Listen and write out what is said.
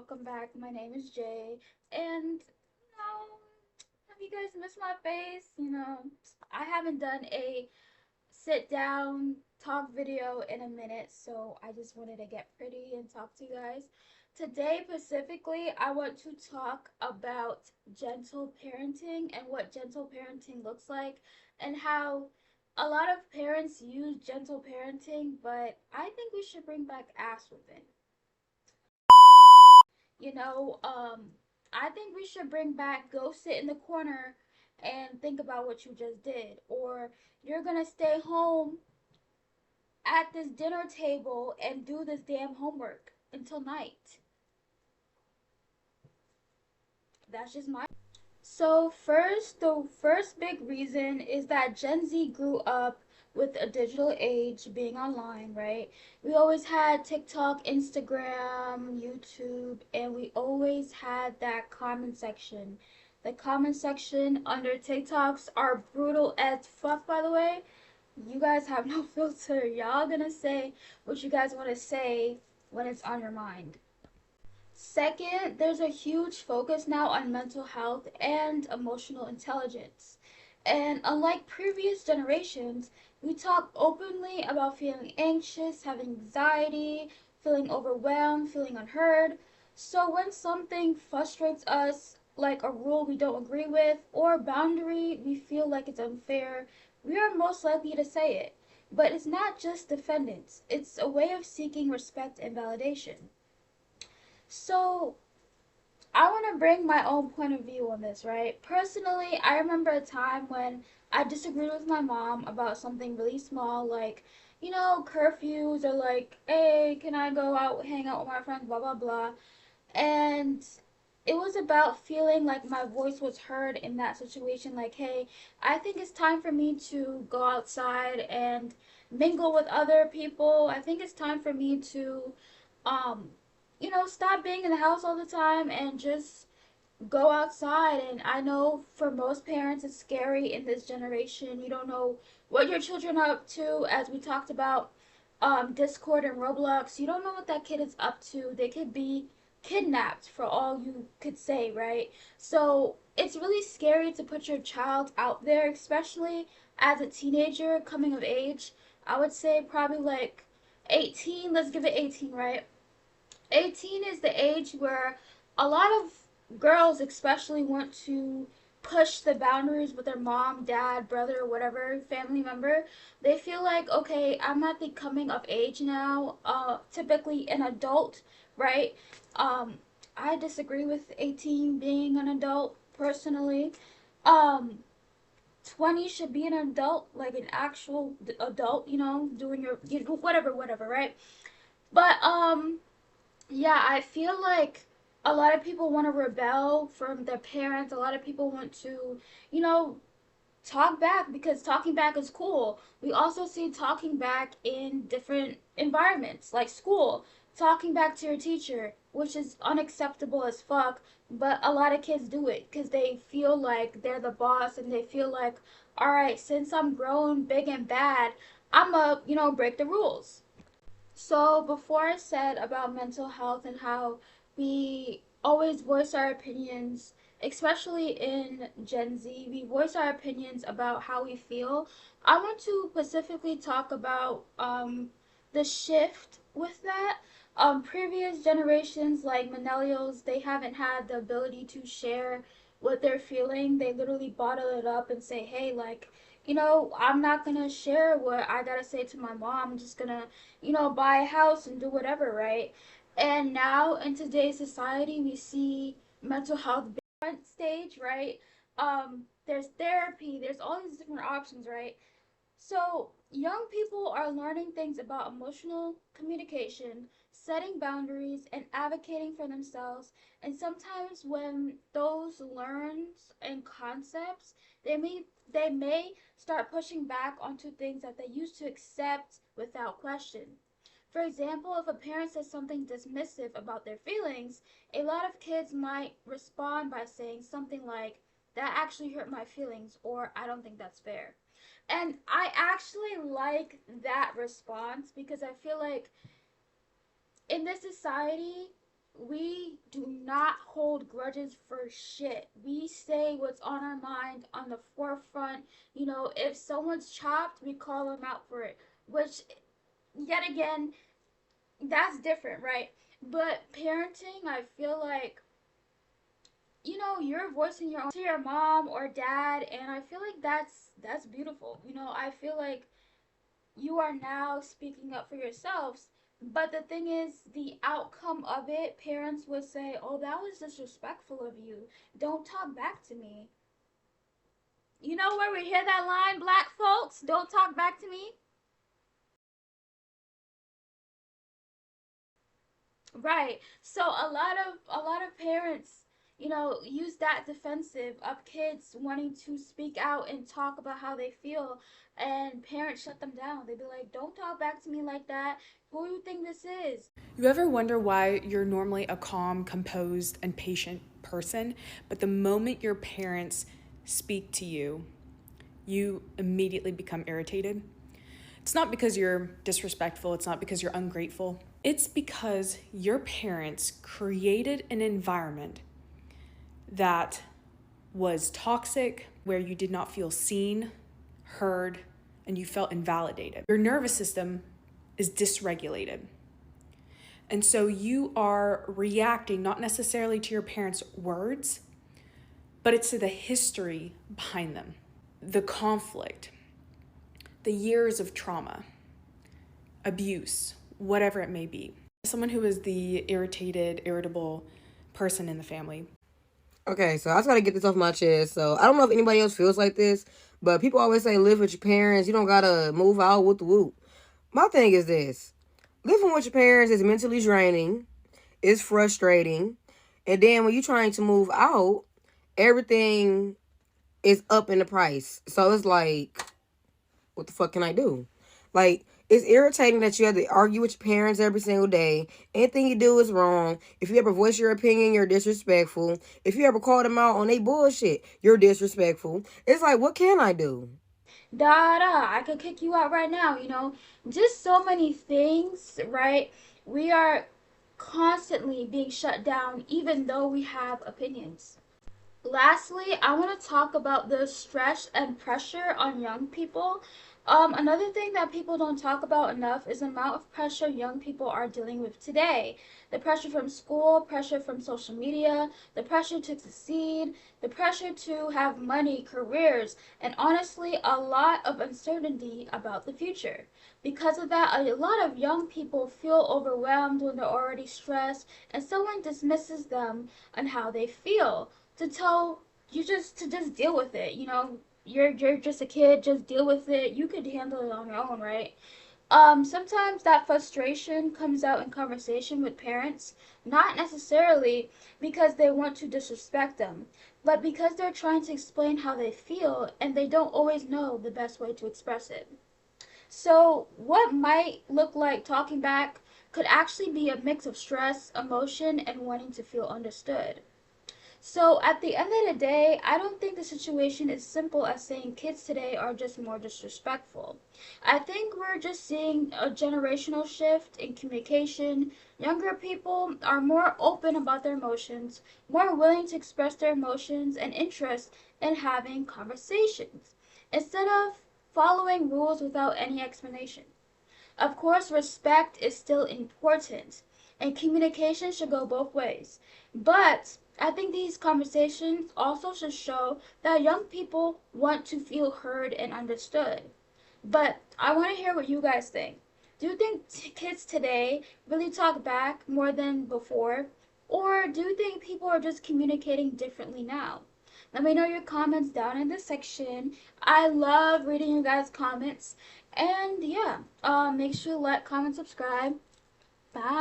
welcome back. My name is Jay, and have you guys missed my face? I haven't done a sit down talk video in a minute, so I just wanted to get pretty and talk to you guys. Today, specifically, I want to talk about gentle parenting and what gentle parenting looks like, and how a lot of parents use gentle parenting, but I think we should bring back ass whipping. You know, I think we should bring back go sit in the corner and think about what you just did. Or you're gonna stay home at this dinner table and do this damn homework until night. That's just my. So, the first big reason is that Gen Z grew up with a digital age being online, right? We always had TikTok, Instagram, YouTube, and we always had that comment section. The comment section under TikToks are brutal as fuck, by the way. You guys have no filter. Y'all gonna say what you guys want to say when it's on your mind. Second, there's a huge focus now on mental health and emotional intelligence. And unlike previous generations, we talk openly about feeling anxious, having anxiety, feeling overwhelmed, feeling unheard. So when something frustrates us, like a rule we don't agree with, or a boundary we feel like it's unfair, we are most likely to say it. But it's not just defendants, it's a way of seeking respect and validation. So, I want to bring my own point of view on this, right? Personally, I remember a time when I disagreed with my mom about something really small, like, curfews, or like, hey, can I go out, hang out with my friends, blah, blah, blah. And it was about feeling like my voice was heard in that situation. Like, hey, I think it's time for me to go outside and mingle with other people. I think it's time for me to, um, stop being in the house all the time and just go outside. And I know for most parents it's scary in this generation. You don't know what your children are up to, as we talked about Discord and Roblox. You don't know what that kid is up to. They could be kidnapped for all you could say, right? So it's really scary to put your child out there, especially as a teenager coming of age. I would say probably like 18. Let's give it 18, right? 18 is the age where a lot of girls especially want to push the boundaries with their mom, dad, brother, whatever family member. They feel like, okay, I'm at the coming of age now, typically an adult, right? um I disagree with 18 being an adult personally. um 20 should be an adult, like an actual adult, doing your, whatever, right? But yeah, I feel like a lot of people want to rebel from their parents. A lot of people want to, you know, talk back because talking back is cool. We also see talking back in different environments, like school, talking back to your teacher, which is unacceptable as fuck, but a lot of kids do it because they feel like they're the boss and they feel like, all right, since I'm grown, big and bad, I'm a, break the rules. So, before I said about mental health and how we always voice our opinions, especially in Gen Z, we voice our opinions about how we feel. I want to specifically talk about the shift with that. Previous generations, like millennials, they haven't had the ability to share what they're feeling. They literally bottle it up and say, hey, like, I'm not gonna share what I gotta say to my mom. I'm just gonna, buy a house and do whatever, right? And now in today's society, we see mental health front stage, right? There's therapy, there's all these different options, right? So, young people are learning things about emotional communication, setting boundaries, and advocating for themselves. And sometimes, when those learns and concepts, they may start pushing back onto things that they used to accept without question. For example, if a parent says something dismissive about their feelings, a lot of kids might respond by saying something like, that actually hurt my feelings, or I don't think that's fair. And I actually like that response because I feel like in this society, We do not hold grudges for shit. We say what's on our mind on the forefront. You know, if someone's chopped, we call them out for it. Which, yet again, that's different, right? But parenting, I feel like, you know, you're voicing your own to your mom or dad, and I feel like that's beautiful. You know, I feel like you are now speaking up for yourselves. But the thing is, the outcome of it, parents would say, "Oh, that was disrespectful of you. Don't talk back to me." You know where we hear that line, black folks? Don't talk back to me. Right. So a lot of parents, you know, use that defensive of kids wanting to speak out and talk about how they feel, and parents shut them down. They'd be like, "Don't talk back to me like that. Who do you think this is?" You ever wonder why you're normally a calm, composed, and patient person, but the moment your parents speak to you, you immediately become irritated? It's not because you're disrespectful, it's not because you're ungrateful. It's because your parents created an environment that was toxic, where you did not feel seen, heard, and you felt invalidated. Your nervous system is dysregulated. And so you are reacting not necessarily to your parents' words, but it's to the history behind them, the conflict, the years of trauma, abuse, whatever it may be. Someone who is the irritated, irritable person in the family. Okay, so I just gotta get this off my chest. So I don't know if anybody else feels like this, but people always say live with your parents. You don't gotta move out with the whoop. My thing is this: living with your parents is mentally draining, it's frustrating, and then when you're trying to move out, everything is up in the price. So it's like, what the fuck can I do? Like, it's irritating that you have to argue with your parents every single day. Anything you do is wrong. If you ever voice your opinion, you're disrespectful. If you ever call them out on their bullshit, you're disrespectful. It's like, what can I do? Da da, I could kick you out right now, you know. Just so many things, right? We are constantly being shut down even though we have opinions. Lastly, I want to talk about the stress and pressure on young people. Another thing that people don't talk about enough is the amount of pressure young people are dealing with today. The pressure from school, pressure from social media, the pressure to succeed, the pressure to have money, careers, and honestly, a lot of uncertainty about the future. Because of that, a lot of young people feel overwhelmed when they're already stressed, and someone dismisses them on how they feel to tell you just to just deal with it. You know, you're just a kid. Just deal with it. You could handle it on your own, right? Sometimes that frustration comes out in conversation with parents, not necessarily because they want to disrespect them, but because they're trying to explain how they feel and they don't always know the best way to express it. So, what might look like talking back could actually be a mix of stress, emotion, and wanting to feel understood. So at the end of the day, I don't think the situation is simple as saying kids today are just more disrespectful. I think we're just seeing a generational shift in communication. Younger people are more open about their emotions, more willing to express their emotions and interest in having conversations instead of following rules without any explanation. Of course, respect is still important, and communication should go both ways. But I think these conversations also should show that young people want to feel heard and understood. But I want to hear what you guys think. Do you think kids today really talk back more than before? Or do you think people are just communicating differently now? Let me know your comments down in the section. I love reading you guys' comments. And yeah, make sure to like, comment, subscribe. Bye.